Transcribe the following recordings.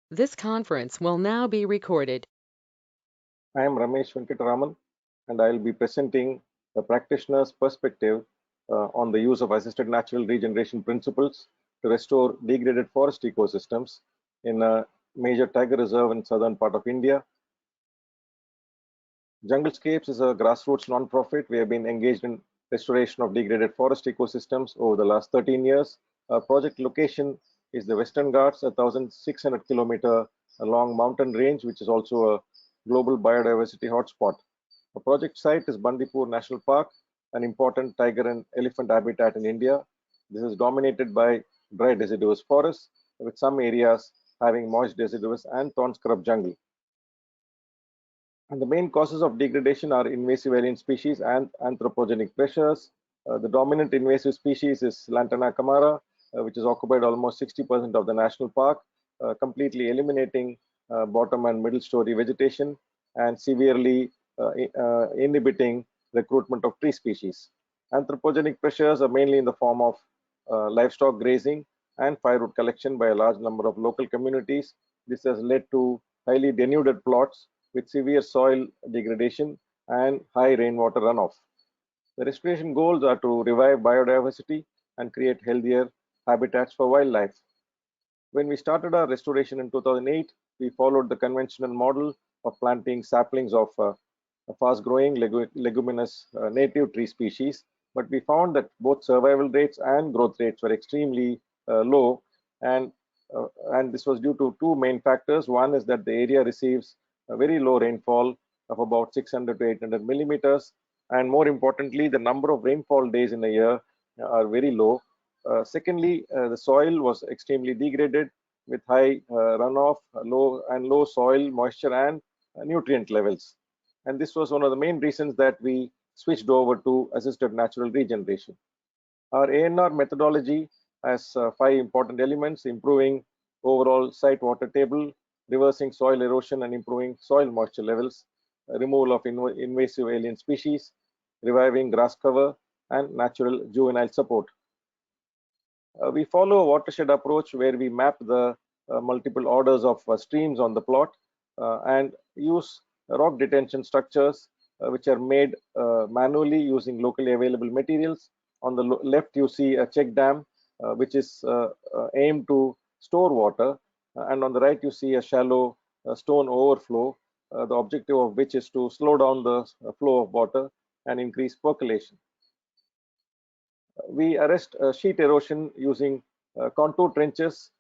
This conference will now be recorded. I am Ramesh Venkataraman, and I will be presenting a practitioner's perspective on the use of assisted natural regeneration principles to restore degraded forest ecosystems in a major tiger reserve in southern part of India. Junglescapes is a grassroots non-profit. We have been engaged in restoration of degraded forest ecosystems over the last 13 years. Our project location is the Western Ghats, a 1,600-kilometer long mountain range, which is also a global biodiversity hotspot. The project site is Bandipur National Park, an important tiger and elephant habitat in India. This is dominated by dry deciduous forests, with some areas having moist deciduous and thorn scrub jungle. And the main causes of degradation are invasive alien species and anthropogenic pressures. The dominant invasive species is Lantana camara, which has occupied almost 60% of the national park, completely eliminating bottom and middle story vegetation and severely inhibiting recruitment of tree species. Anthropogenic pressures are mainly in the form of livestock grazing and firewood collection by a large number of local communities. This has led to highly denuded plots with severe soil degradation and high rainwater runoff. The restoration goals are to revive biodiversity and create healthier habitats for wildlife. When we started our restoration in 2008, we followed the conventional model of planting saplings of fast-growing leguminous native tree species, but we found that both survival rates and growth rates were extremely low, and and this was due to two main factors. One is that the area receives a very low rainfall of about 600 to 800 millimeters, and more importantly, the number of rainfall days in a year are very low. Secondly, the soil was extremely degraded with high runoff, low soil moisture and nutrient levels. And this was one of the main reasons that we switched over to assisted natural regeneration. Our ANR methodology has five important elements: improving overall site water table, reversing soil erosion and improving soil moisture levels, removal of invasive alien species, reviving grass cover, and natural juvenile support. We follow a watershed approach where we map the multiple orders of streams on the plot and use rock detention structures which are made manually using locally available materials. On the left, you see a check dam which is aimed to store water, and on the right, you see a shallow stone overflow, the objective of which is to slow down the flow of water and increase percolation. We arrest sheet erosion using contour trenches.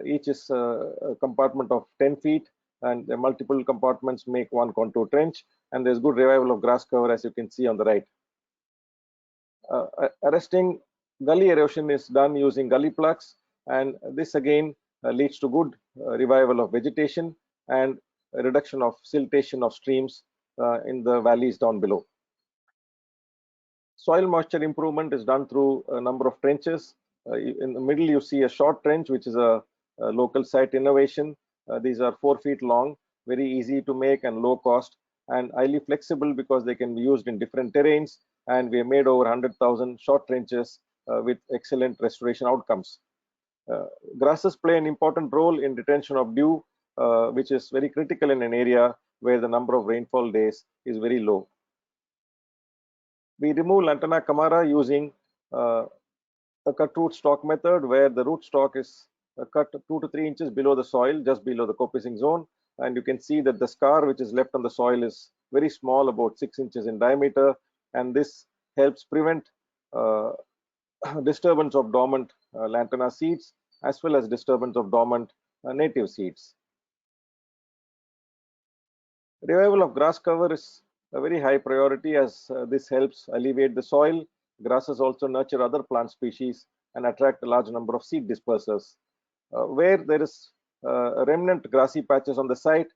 Each is a compartment of 10 feet, and the multiple compartments make one contour trench, and there's good revival of grass cover, as you can see on the right. Arresting gully erosion is done using gully plugs, and this again leads to good revival of vegetation and reduction of siltation of streams in the valleys down below. Soil moisture improvement is done through a number of trenches. In the middle, you see a short trench, which is a local site innovation. These are 4 feet long, very easy to make and low cost, and highly flexible because they can be used in different terrains. And we have made over 100,000 short trenches with excellent restoration outcomes. Grasses play an important role in retention of dew, which is very critical in an area where the number of rainfall days is very low. We remove Lantana camara using a cut root stock method, where the root stock is cut 2 to 3 inches below the soil, just below the coppicing zone. And you can see that the scar which is left on the soil is very small, about 6 inches in diameter. And this helps prevent disturbance of dormant lantana seeds, as well as disturbance of dormant native seeds. Revival of grass cover is a very high priority, as this helps alleviate the soil. Grasses also nurture other plant species and attract a large number of seed dispersers. Where there is remnant grassy patches on the site,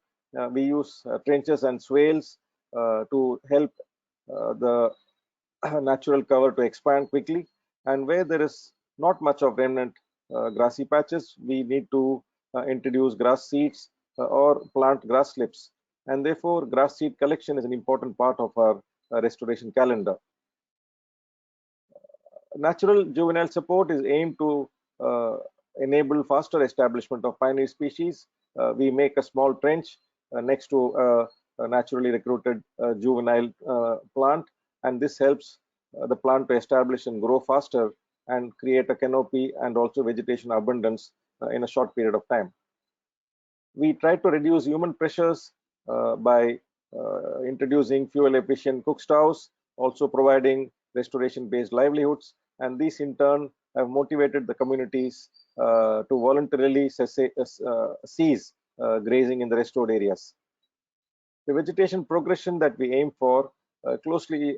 we use trenches and swales to help the natural cover to expand quickly. And where there is not much of remnant grassy patches, we need to introduce grass seeds or plant grass slips. And therefore, grass seed collection is an important part of our restoration calendar. Natural juvenile support is aimed to enable faster establishment of pioneer species. we make a small trench next to a naturally recruited juvenile plant, and this helps the plant to establish and grow faster and create a canopy and also vegetation abundance in a short period of time. We try to reduce human pressures by introducing fuel efficient cook stoves, also providing restoration based livelihoods, and these in turn have motivated the communities to voluntarily cease grazing in the restored areas. The vegetation progression that we aim for closely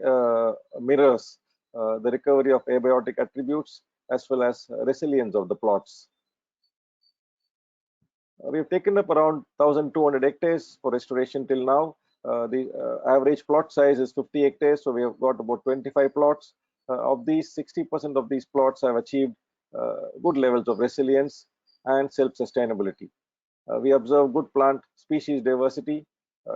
mirrors the recovery of abiotic attributes as well as resilience of the plots. We have taken up around 1,200 hectares for restoration till now. The average plot size is 50 hectares, so we have got about 25 plots. Of these, 60% of these plots have achieved good levels of resilience and self-sustainability. We observe good plant species diversity,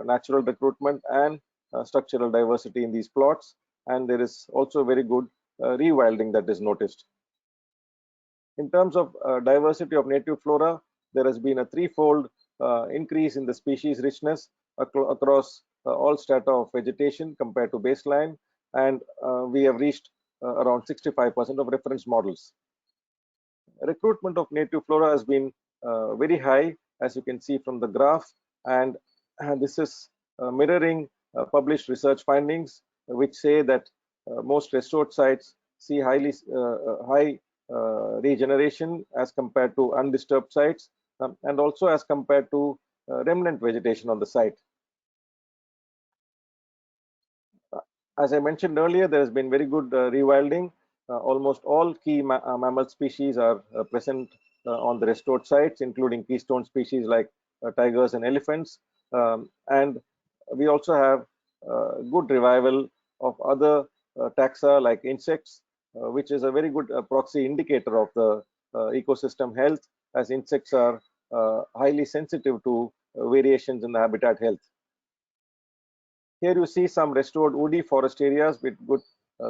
natural recruitment, and structural diversity in these plots, and there is also very good rewilding that is noticed. In terms of diversity of native flora, there has been a threefold increase in the species richness across all strata of vegetation compared to baseline, and we have reached around 65% of reference models. Recruitment of native flora has been very high, as you can see from the graph, and this is mirroring published research findings, which say that most restored sites see high regeneration as compared to undisturbed sites, and also as compared to remnant vegetation on the site. As I mentioned earlier, there has been very good rewilding. Almost all key mammal species are present on the restored sites, including keystone species like tigers and elephants. And we also have good revival of other taxa like insects, which is a very good proxy indicator of the ecosystem health, as insects are highly sensitive to variations in the habitat health. Here you see some restored woody forest areas with good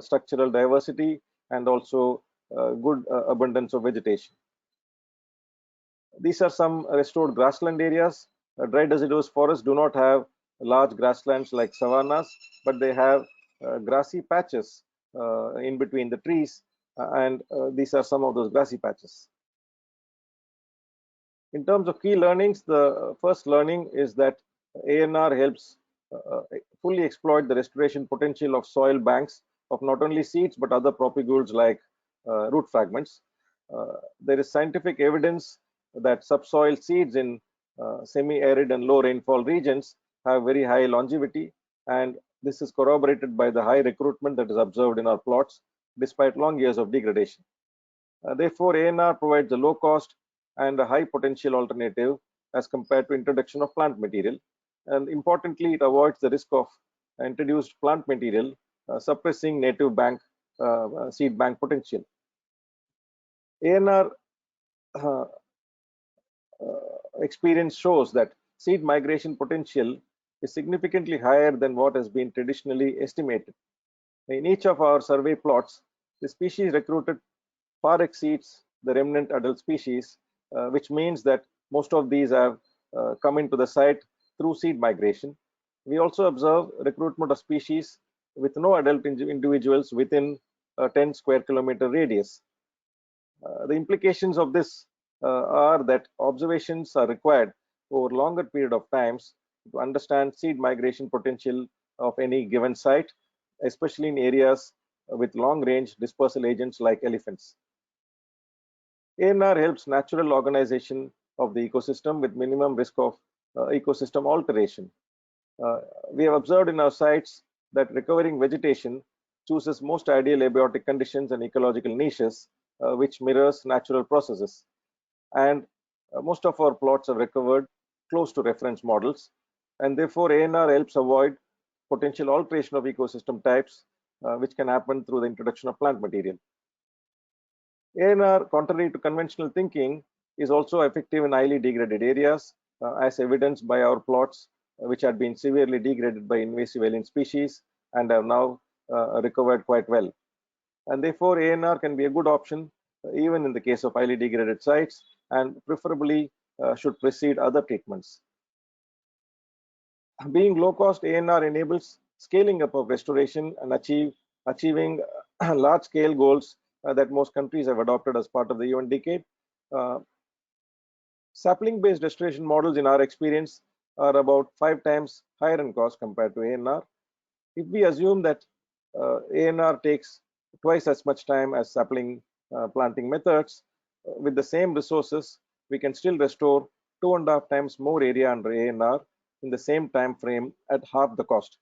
structural diversity and also good abundance of vegetation. These are some restored grassland areas. Dry deciduous forests do not have large grasslands like savannas, but they have grassy patches in between the trees, and these are some of those grassy patches. In terms of key learnings, the first learning is that ANR helps fully exploit the restoration potential of soil banks of not only seeds but other propagules like root fragments. There is scientific evidence that subsoil seeds in semi-arid and low rainfall regions have very high longevity, and this is corroborated by the high recruitment that is observed in our plots despite long years of degradation. Therefore, ANR provides a low cost and a high potential alternative as compared to introduction of plant material, and importantly, it avoids the risk of introduced plant material suppressing native bank seed bank potential. ANR experience shows that seed migration potential is significantly higher than what has been traditionally estimated. In each of our survey plots, the species recruited far exceeds the remnant adult species, which means that most of these have come into the site through seed migration. We also observe recruitment of species with no adult individuals within a 10 square kilometer radius. The implications of this are that observations are required over longer period of times to understand seed migration potential of any given site, especially in areas with long-range dispersal agents like elephants. ANR helps natural organization of the ecosystem with minimum risk of ecosystem alteration. We have observed in our sites that recovering vegetation chooses most ideal abiotic conditions and ecological niches, which mirrors natural processes. And most of our plots are recovered close to reference models, and therefore ANR helps avoid potential alteration of ecosystem types, which can happen through the introduction of plant material. ANR, contrary to conventional thinking, is also effective in highly degraded areas, as evidenced by our plots, which had been severely degraded by invasive alien species and have now recovered quite well. And therefore, ANR can be a good option even in the case of highly degraded sites, and preferably should precede other treatments. Being low cost, ANR enables scaling up of restoration and achieving large scale goals that most countries have adopted as part of the UN decade. Sapling based restoration models, in our experience, are about 5 times higher in cost compared to ANR. If we assume that ANR takes twice as much time as sapling planting methods, with the same resources, we can still restore 2.5 times more area under ANR in the same time frame at half the cost.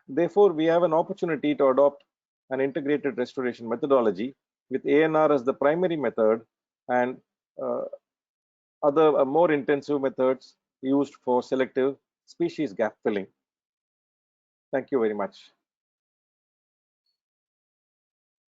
Therefore, we have an opportunity to adopt an integrated restoration methodology with ANR as the primary method and other more intensive methods used for selective species gap filling. Thank you very much.